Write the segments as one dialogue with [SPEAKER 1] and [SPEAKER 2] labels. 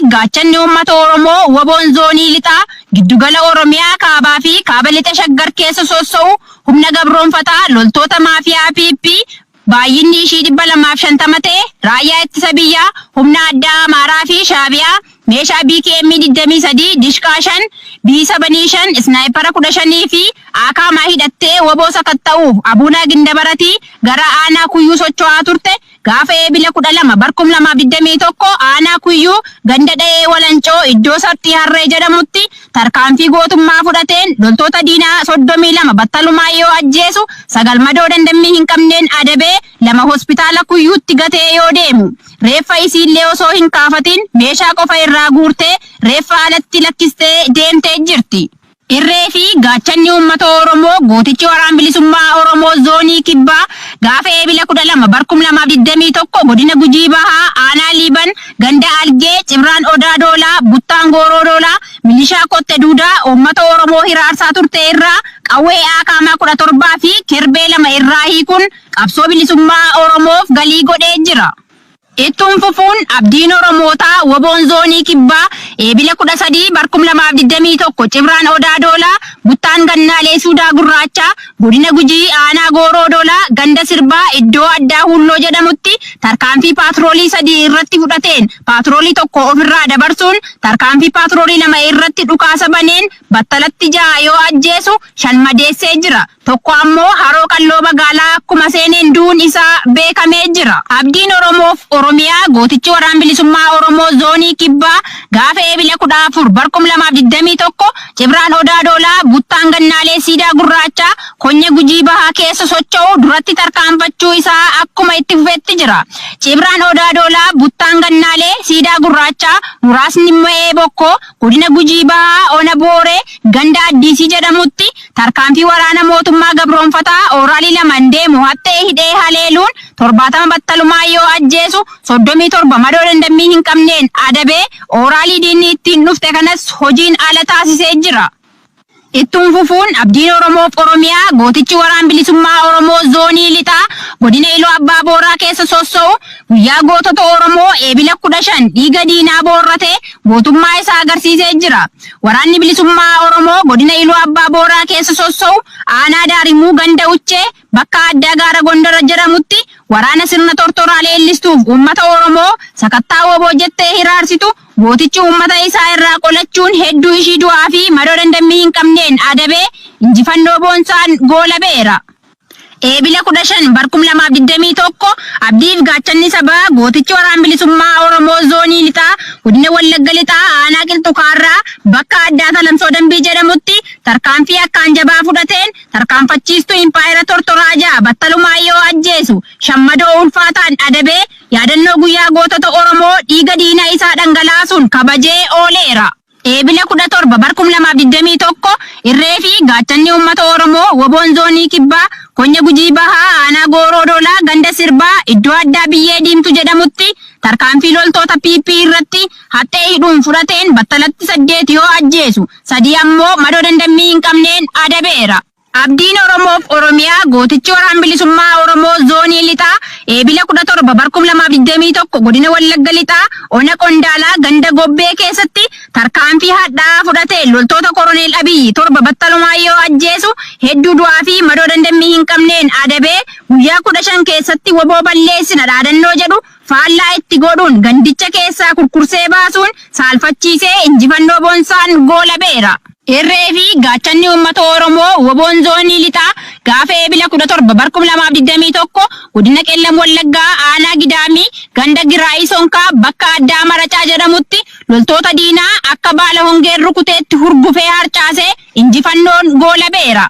[SPEAKER 1] gaachanni uummata Oromoo waboon zoonii lixaa giddugala Oromiyaa kaabaa fi kaaba lixa shaggar keessa sossa'u humna gabroonfataa loltoota maafiyaa PP baay'inni ishii 250 ta'e raayyaa ittisa biyyaa humna addaa Amaaraa fi Shaabiyaa meeshaa BKM 23 dishqaa 5 B75 snaayipara 15 fi akaamaa hidhattee waboo sakatta'uuf Abuunaa Gindabaratii gara aanaa kuyyuu socho'aa turte gaafa eebila 12 barkum 2021 aanaa kuyyuu ganda dha'ee walancoo iddoo sartii harree jedhamutti tarkaanfii gootummaa fudhateen loltoota diinaa 32 battalumaa yoo ajjeesu 9 madoo dandammii hin qabneen adabee 2 hospitaala kuyyuutti gatee yoo deemu reeffa isiillee osoo hin kaafatin meeshaa qofa irraa guurtee reeffa alatti lakkistee deemtee jirti. Irree fi gaachanni uummata Oromoo gootichi waraana bilisummaa Oromoo zoonii kibbaa gaafa eebila 12 barkum 2021 godina Gujii Bahaa aanaa Liiban ganda Algee Cibraan Odaa Doolaa Buttaan Gooroo Doolaa milishaa Kotte Duudaa uummata Oromoo hiraarsaa turte irraa qawwee akaamaa 17 fi kerbee 2 irraa hiikuun qabsoo bilisummaa Oromoof galii godhee jira. Ittuun fufuun abdiin Oromootaa waboon zoonii kibbaa eebila 13 barkum 2021 Cibraan Odaa Doolaa Buttaan Gannaalee Suudaa Gurraachaa godina Gujii aanaa Gooroo Doolaa ganda Sirbaa iddoo addaa Hulloo jedhamutti tarkaanfii paatroolii 3 irratti fudhateen paatroolii tokko ofirraa dabarsuun tarkaanfii paatroolii 2 irratti dhukaasa baneen battalatti 6 yoo ajjeesu 5 madeessee jira. Tokko ammoo haroo qalloo magaalaa akkuma seeneen duun isaa beekamee jira. Abdiin Oromoof Oromiyaa gootichi waraana bilisummaa Oromoo zoonii kibbaa gaafa eebila 14 barkum 2021 Cibraan Odaa Doolaa Buttaan Gannaalee Siidaa Gurraachaa Konya Gujii Bahaa keessa socho'u duratti tarkaanfachuu isaa akkuma itti fufetti jira. Cibraan Odaa Doolaa Buttaan Gannaalee Siidaa Gurraachaa muraasni Mo'ee Bokkoo godina Gujii Bahaa Ona Booree ganda Addiisii jedhamutti tarkaanfii waraana mootummaa gabroonfataa ooraalii 2 deemu hattee hidhee haleeluun 70 battalumaa yoo ajjeesu 37 madoo dandammii hin qabneen adabee ooraalii diinni ittiin dhufte kanas hojiin ala taasisee jira. Ittuun fufuun abdiin Oromoof Oromiyaa gootichi waraana bilisummaa Oromoo zoonii lixaa godina Iluu Abbaa Booraa keessa sossa'u guyyaa gootota Oromoo eebila 15 dhiiga diinaa boorratee gootummaa isaa agarsiisee jira. Waraanni bilisummaa Oromoo godina Iluu Abbaa Booraa keessa sossa'u aanaa Daarimuu ganda Uccee bakka addaa gaara Gondora jedhamutti waraana sirna tortoraa leellistuuf uummata Oromoo sakattaa woboo jettee hiraarsitu gootichi uummata isaa irraa qolachuun hedduu ishii du'aa fi madoo dandammii hin qabneen adabee injifannoo boonsaan goolabeera. Eebila 15 barkum 2021 abdiif gaachanni sabaa gootichi waraana bilisummaa Oromoo zoonii lixaa godina Wallagga lixaa aanaa Qilxukaarraa bakka addaa Talamsoo Dambii jedhamutti tarkaanfii akkaan jabaa fudhateen tarkaanfachiistuu impaayera tortoraa ja'a battalumaa yoo ajjeesu shammadoo ulfaataan adabee yaadannoo guyyaa gootota Oromoo dhiiga diina isaa dhangalaasuun kabajee ooleera. Eebila 17 barkum 2021 irree fi gaachanni uummata Oromoo waboon zoonii kibbaa Konya Gujii Bahaa aanaa Gooroo Doolaa ganda Sirbaa iddoo addaa Biyyee Diimtuu jedhamutti tarkaanfii loltoota PP irratti hattee hidhuun fudhateen battalatti 8 yoo ajjeesu 3 ammoo madoo dandammii hin qabneen adabeera. Abdiin Oromoof Oromiyaa gootichi waraana bilisummaa Oromoo zoonii lixaa eebila 17 barkum 2021 godina Wallagga lixaa Ona Qondaalaa ganda Gobbee keessatti tarkaanfii hadhaa fudhatee loltoota Koroneel Abiyyi 7 battalumaa yoo ajjeesu hedduu du'aa fi madoo dandammii hin qabneen adabee guyyaa 15 keessatti woboo balleessina dhaadannoo jedhu faallaa itti godhuun gandicha keessaa kurkursee baasuun saalfachiisee injifannoo boonsaan goolabeera. Irree fi gaachanni uummata Oromoo waboon zoonii lixaa gaafa eebila 17 barkum 2021 godina Qellam Wallaggaa aanaa Gidaamii ganda Giraayii Sonkaa bakka addaa Maracaa jedhamutti loltoota diinaa akka baala hongeen rukuteetti hurgufee harcaasee injifannoon goolabeera.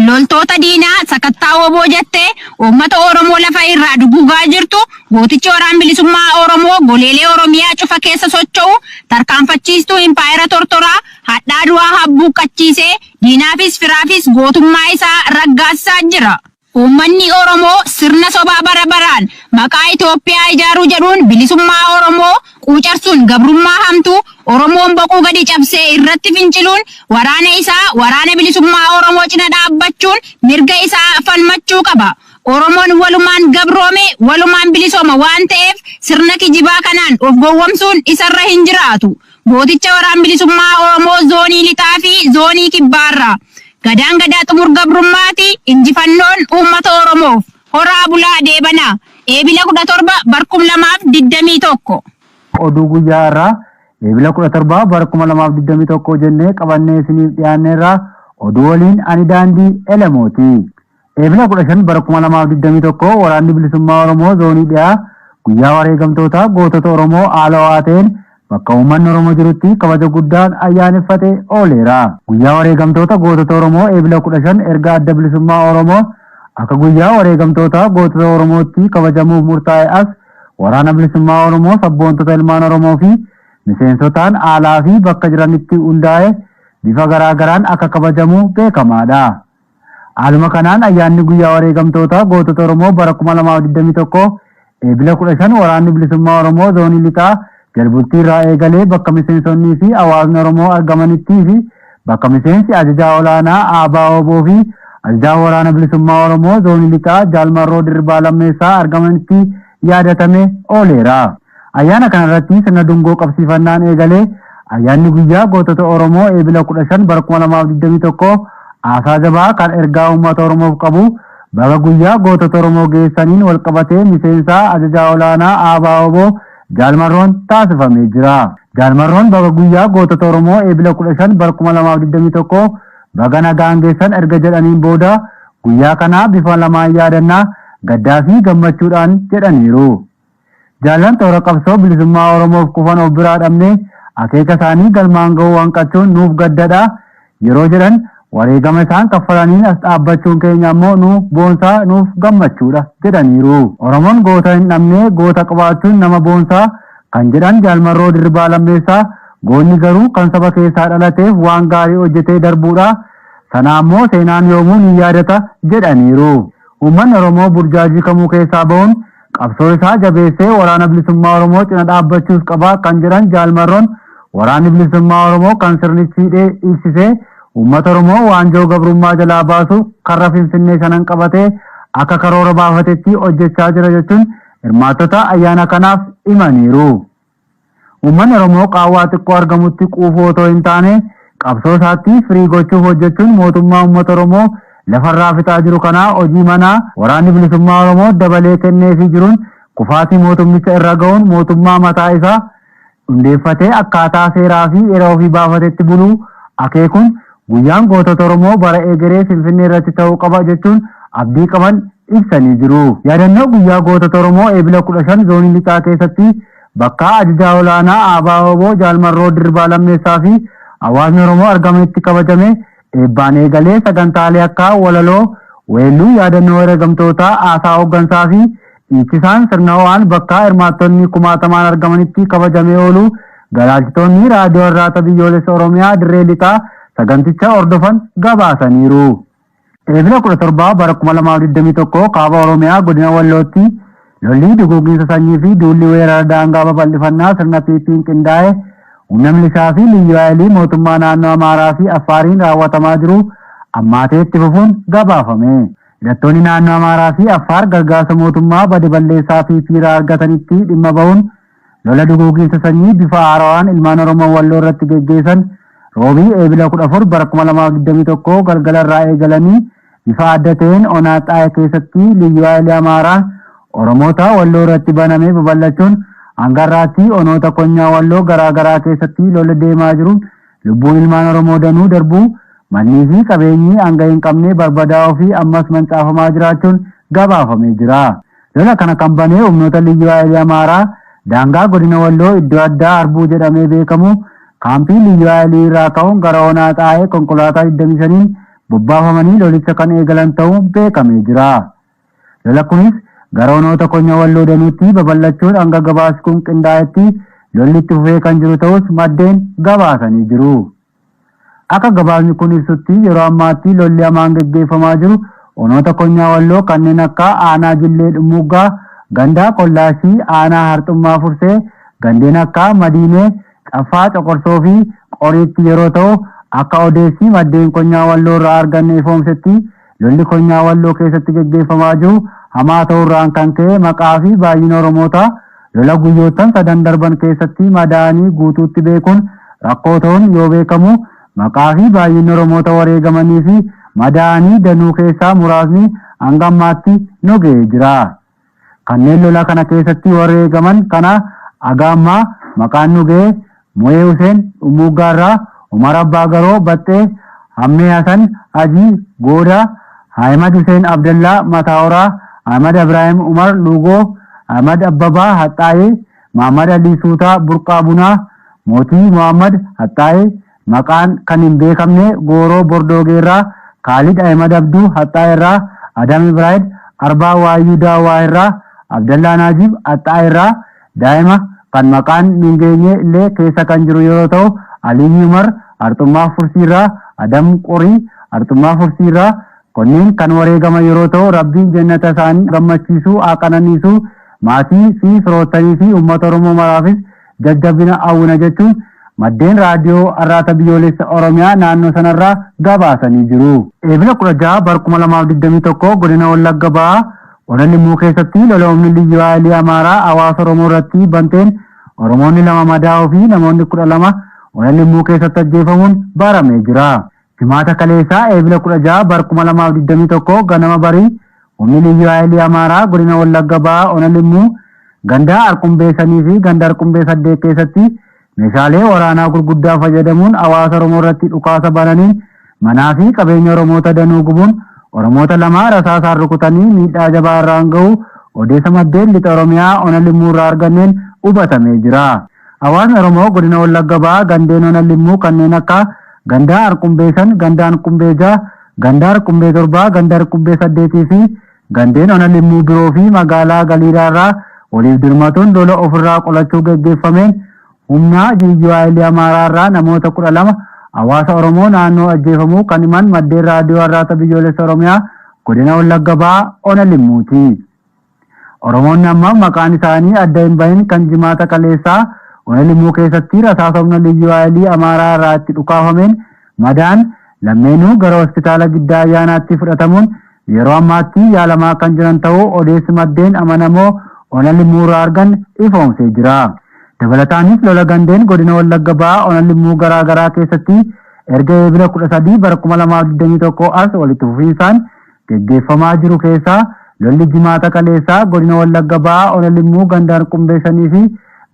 [SPEAKER 1] Loltoota diinaa sakattaa woboo jettee uummata Oromoo lafa irraa duguugaa jirtu gootichi waraana bilisummaa Oromoo goleelee Oromiyaa cufa keessa socho'u tarkaanfachiistuu impaayera tortoraa hadhaa du'aa habbuuqqachiisee diinaafis firaafis gootummaa isaa raggaasisaa jira. Uummanni Oromoo sirna sobaa bara baraan maqaa Itoophiyaa ijaaruu jedhuun bilisummaa Oromoo quucarsuun gabrummaa hamtuu Oromoon boquu gadi cabsee irratti finciluun waraana isaa waraana bilisummaa Oromoo cina dhaabbachuun mirga isaa falmachuu qaba. Oromoon walumaan gabroome walumaan bilisooma waan ta'eef sirna kijibaa kanaan of gowwomsuun isarra hin jiraatu. Gooticha waraan bilisummaa Oromoo zoonii lixaa fi zoonii kibbaarraa gadaan gadaa xumur gabrummaati injifannoon uummata Oromoof horaa bulaa deebanaa eebila 17 barkum 2021.
[SPEAKER 2] Oduu guyyaa irraa eebila 17 barkum 2021 jennee qabannee isiniif dhiyaanneerraa oduu waliin ani daandii Elemooti. Eebila 15 barkum 2021 waraanni bilisummaa Oromoo zoonii dhiyaa guyyaa wareegamtoota gootota Oromoo haala waateen bakka uummanni Oromoo jirutti kabaja guddaan ayyaaneffate ooleera. Guyyaa wareegamtoota gootota Oromoo eebila 15 erga adda bilisummaa Oromoo akka guyyaa wareegamtoota gootota Oromootti kabajamuuf murtaa'e as waraana bilisummaa Oromoo sabboontota ilmaan Oromoo fi miseensotaan haalaa fi bakka jiranitti hundaa'e bifa garaagaraan akka kabajamu beekamaadha. Haaluma kanaan ayyaanni guyyaa wareegamtoota gootota Oromoo bara 2021 eebila 15 waraanni bilisummaa Oromoo zoonii lixaa Jalbultii irraa eegalee bakka miseensonnii fi hawaasni Oromoo argamanitti fi bakka miseensi ajajaa olaanaa ABO fi ajajaa waraana bilisummaa Oromoo zoonii lixaa Jaalmarroo Dirribaa Lammeessaa argamanitti yaadatamee ooleera. Ayyaana kanarratti sirna dungoo qabsiifannaan eegalee ayyaanni guyyaa gootota Oromoo eebila 15 bara 2021 haasaa jabaa kan ergaa uummata Oromoof qabu baga guyyaa gootota Oromoo geessaniin walqabatee miseensaa ajajaa olaanaa ABO Jaalmarroon taasifamee jira. Jaalmarroon baga guyyaa gootota Oromoo eebila 15 bara 2021 baga nagaan geessan erga jedhaniin booda guyyaa kana bifa lamaan yaadannaa gaddaa fi gammachuudhaan jedhaniiru. Jaallan toora qabsoo bilisummaa Oromoof kufan of biraa dhabne akeeka isaanii galmaan ga'uu hanqachuun nuuf gaddadha yeroo jedhan wareegama isaan kaffalaniin as dhaabbachuun keenya ammoo nuuf boonsaa nuuf gammachuudha jedhaniiru. Oromoon goota hin dhabne goota qabaachuun nama boonsaa kan jedhan Jaalmarroo Dirribaa Lammeessaa goonni garuu kan saba keessaa dhalateef waan gaarii hojjetee darbuudha. Sana ammoo seenaan yoomuu ni yaadata jedhaniiru. Uummanni Oromoo burjaajii kamuu keessaa ba'uun qabsoo isaa jabeessee waraana bilisummaa Oromoo cina dhaabbachuus qaba kan jedhan Jaalmarroon waraanni bilisummaa Oromoo kan sirnichi hidhee ibsisee uummata Oromoo waanjoo gabrummaa jalaa baasuuf karra Finfinnee shanan qabatee akka karoora baafatetti hojjechaa jira jechuun hirmaattota ayyaana kanaaf himaniiru. Uummanni Oromoo qaawwaa xiqqoo argamutti quufuu otoo hin taane qabsoo isaatti firii gochuuf hojjechuun mootummaa uummata Oromoo lafarraa fixaa jiru kanaa hojii manaa waraanni bilisummaa Oromoo dabalee kenneefii jiruun kufaatii mootummicha irra ga'uun mootummaa mataa isaa hundeeffatee akkaataa seeraa fi yeroo ofii baafatetti buluu akeekuun guyyaan gootota Oromoo bara eegeree Finfinnee irratti ta'uu qaba jechuun abdii qaban ibsanii jiru. Yaadannoo guyyaa gootota Oromoo eebila 15 zoonii lixaa keessatti bakka ajajaa olaanaa ABO Jaalmarroo Dirribaa Lammeessaa fi hawaasni Oromoo argamanitti kabajame eebbaan eegalee sagantaalee akka walaloo, weelluu yaadannoo wareegamtootaa, haasaa hooggansaa fi dhiichisaan sirna ho'aan bakka hirmaattonni kumaatamaan argamanitti kabajamee oolu galaalchitoonni raadiyoo irraata biyyoolessa Oromiyaa dirree lixaa saganticha hordofan gabaasaniiru. Eebila 17 bara 2021 kaaba Oromiyaa godina Wallootti lolli duguuginsa sanyii fi duulli weerara daangaa babal'ifannaa sirna PP'n qindaa'e humna milishaa fi liyyuu mootummaa naannoo Amaaraa fi Affaariin raawwatamaa jiru ammaatee itti fufuun gabaafame. Hidhattoonni naannoo Amaaraa fi Affaar gargaarsa mootummaa bade balleessaa PP irraa argatanitti dhimma ba'uun lola duguuginsa sanyii bifa haarawaan ilmaan Oromoo Walloo irratti geggeessan roobii eebila 14 bara 2021 galgala irraa eegalanii bifa adda ta'een onaa xaa'ee keessatti liyyuu Amaaraan Oromoota Walloo irratti banamee babal'achuun hanga har'aatti onoota konyaa Walloo garaagaraa keessatti lola deemaa jiruun lubbuun ilmaan Oromoo danuu darbuu mannii fi qabeenyi hanga hin qabne barbadaa'uu fi ammas mancaafamaa jiraachuun gabaafamee jira. Lola kana kan banee humnoota liyyuu Amaaraa daangaa godina Walloo iddoo addaa Arbuu jedhamee beekamu kaampii liyyuu irraa ka'uun gara onaa xaa'ee konkolaataa 25 bobbaafamanii lolicha kan eegalan ta'uun beekamee jira. Lola kunis gara onoota konyaa Walloo danuutti babal'achuun hanga gabaasi kun qindaa'etti lolli itti fufee kan jiru ta'us maddeen gabaasanii jiru. Akka gabaasni kun ibsutti yeroo ammaatti lolli hamaan gaggeeffamaa jiru onoota konyaa Walloo kanneen akka aanaa Jillee Dhumuggaa, gandaa Qollaashii, aanaa Harxummaa Fursee, gandeen akka Madiinee, Caffaa Coqorsoo fi Qoriitti yeroo ta'u akka odeessi maddeen konyaa Walloo irraa arganne ifoomsetti lolli konyaa Walloo keessatti gaggeeffamaa jiru hamaa ta'urraan kan ka'e maqaa fi baay'ina Oromoota lola guyyootan sadan darban keessatti madaa'anii guutuutti beekuun rakkoo ta'uun yoo beekamu maqaa fi baay'inni Oromoota wareegamanii fi madaa'anii danuu keessaa muraasni hanga ammaatti nu ga'ee jira. Kanneen lola kana keessatti wareegaman kana agammaa maqaan nu ga'e Mo'ee Huseen Umuuggaarraa, Umar Abbaa Garoo Baxxee, Hammee Hasan Hajii Goodaa, Ahmad Huseen Abdallaa Mataaworaa, Ahmad Ibrahim Umar Lugoo, Ahmad Abbabaa Haxaayee, Muhammad Ali Suutaa Burqaa Bunaa, Mootii Muhammad Haxaayee, maqaan kan hin beekamne Gooroo Bordoogeerraa, Khalid Ahmad Abduu Haxaayeerraa, Adam Ibrahim Arbaa Waayyuu Daawwaayirraa, Abdallaa Naajib Haxaayeerraa, daa'ima kan maqaan hin geenye illee keessa kan jiru yoo ta'u, Aliyyi Umar Arxummaa Fursiirraa, Adam Qorii Arxummaa Fursiirraa kanneen kan wareegaman yeroo ta'u, Rabbiin jannata isaanii gammachiisuu haa qananiisu, maatii fi firoottanii fi uummata Oromoo maraafis jajjabina hawwina jechuun maddeen raadiyoo Arraata Biyyoolessa Oromiyaa naannoo sanarraa gabaasanii jiru. Eebila 16 bara 2021 godina Wallagga Bahaa Ona Limmuu keessatti lola humni liyyuu haayilii Amaaraa hawaasa Oromoo irratti banteen Oromoonni 2 madaa'uu fi namoonni 12 Ona Limmuu keessatti ajjeefamuun baramee jira. Jimaata kaleessaa eebila 16 bara 2021 ganama barii humni liyyuu haayilii Amaaraa godina Wallagga Bahaa Ona Limmuu ganda Arqumbeessanii fi ganda Arqumbee 8 keessatti meeshaalee waraanaa gurguddaa fayyadamuun hawaasa Oromoo irratti dhukaasa bananiin manaa fi qabeenya Oromoota danuu gubuun Oromoota 2 rasaasaan rukutanii miidhaa jabaa irraan ga'u odeessa maddeen lixa Oromiyaa Ona Limmuu irraa arganneen hubatamee jira. Hawaasni Oromoo godina Wallagga Bahaa gandeen Ona Limmuu kanneen akka ganda Arqumbeessan, ganda Arqumbee 6, ganda Arqumbee 7, ganda Arqumbee 8 fi gandeen Ona Limmuu biroo fi magaalaa Galiilaa irraa waliif dirmatuun lola ofirraa qolachuu gaggeeffameen humna liyyuu haayilii Amaaraa irraa namoota 12 hawaasa Oromoo naannoo ajjeefamuu kan himan maddeen raadiyoo Arraata Biyyoolessa Oromiyaa godina Wallagga Bahaa Ona Limmuuti. Oromoonni amma maqaan isaanii adda hin bahin kan jimaata kaleessaa Ona Limmuu keessatti rasaasa humna liyyuu haayilii Amaaraa irraa itti dhukaafameen madaan lammeenuu gara hospitaala Giddaa Ayyaanaatti fudhatamuun yeroo ammaatti yaalamaa kan jiran ta'uu odeessi maddeen amanamoo Ona Limmuu irraa argan ifoomsee jira. Dabalataanis lola gandeen godina Wallagga Bahaa Ona Limmuu garaa garaa keessatti erga eebila 13 bara 2021 as walitti fufiinsaan gaggeeffamaa jiru keessaa lolli jimaata kaleessaa godina Wallagga Bahaa Ona Limmuu ganda Arqumbeessanii fi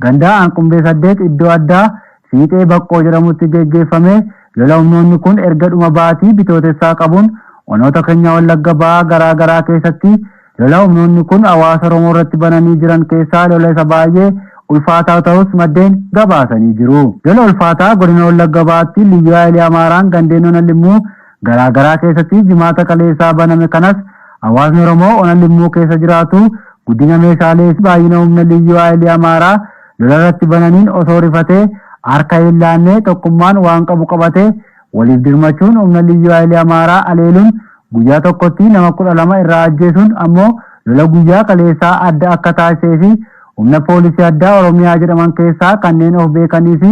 [SPEAKER 2] ganda Arqumbee 8 iddoo addaa Fiixee Baqqoo jedhamutti gaggeeffame. Lola humnoonni kun erga dhuma baatii bitootessaa qabuun onoota keenya Wallagga Bahaa garaa garaa keessatti lola humnoonni kun hawaasa Oromoo irratti bananii jiran keessaa lola isa baay'ee ulfaataa ta'us maddeen gabaasanii jiru. Lola ulfaataa godina Wallagga Bahaatti liyyuu haayilii Amaaraan gandeen Ona Limmuu garaa garaa keessatti jimaata kaleessaa baname kanas hawaasni Oromoo Ona Limmuu keessa jiraatu guddina meeshaalee fi baay'ina humna liyyuu haayilii Amaaraa lola irratti bananiin osoo rifatee harka hin laannee tokkummaan waan qabu qabatee waliif dirmachuun humna liyyuu haayilii Amaaraa aleeluun guyyaa tokkotti nama 12 irraa ajjeesuun ammoo lola guyyaa kaleessaa adda akka taasisee fi humna poolisii addaa Oromiyaa jedhaman keessaa kanneen of beekanii fi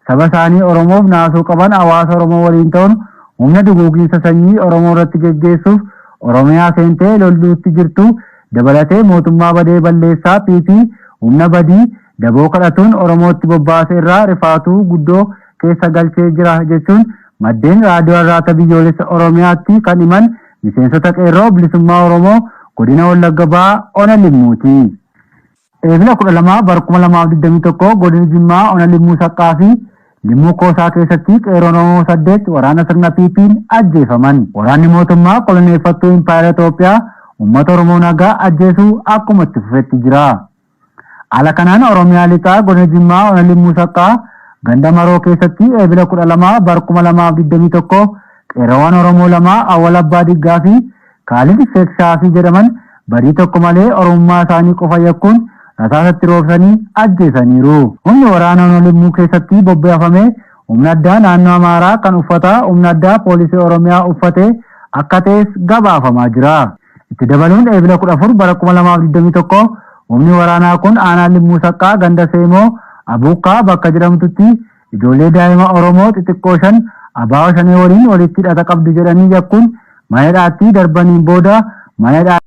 [SPEAKER 2] saba isaanii Oromoof naasuu qaban hawaasa Oromoo waliin ta'uun humna duguuginsa sanyii Oromoo irratti gaggeessuuf Oromiyaa seentee lolluutti jirtu dabalatee mootummaa badee balleessaa piitii humna badii daboo kadhatuun Oromootti bobbaasee irraa rifaatuu guddoo keessa galchee jira jechuun maddeen raadiyoo Arraata Biyyoolessa Oromiyaatti kan himan miseensota qeerroo bilisummaa Oromoo godina Wallagga Bahaa Ona Limmuuti. Eebila 12 bara 2021 godina Jimmaa Ona Limmuu Saqqaa fi Limmuu Koosaa keessatti qeerroon Oromoo 8 waraana sirna piitiin ajjeefaman. Waraanni mootummaa koloneeffattuu Impaayera Itoophiyaa uummata Oromoo nagaa ajjeesuu akkuma itti fufetti jira. Haala kanaan Oromiyaa lixaa godina Jimmaa Ona Limmuu Saqqaa ganda Maroo keessatti eebila 12 bara 2021 qeerroowwan Oromoo 2 Awwal Abbaa Diggaa fi Kaalid Sheekshaafii jedhaman barii tokko malee Oromummaa isaanii qofa yakkuun rasaasatti roobsanii ajjeesaniiru. Humni waraana Ona Limmuu keessatti bobbaafame humna addaa naannoo Amaaraa kan uffata humna addaa poolisii Oromiyaa uffatee akka ta'es gabaafamaa jira. Itti dabaluun eebila 14 bara 2021 humni waraanaa kun aanaa Limmuu Saqqaa ganda Seemoo Abuuqqaa bakka jedhamtutti ijoollee daa'ima Oromoo xixiqqoo 5 abaaboo 5 waliin walitti hidhata qabdu jedhanii yakkuun mana hidhaatti darbaniin booda mana hidhaa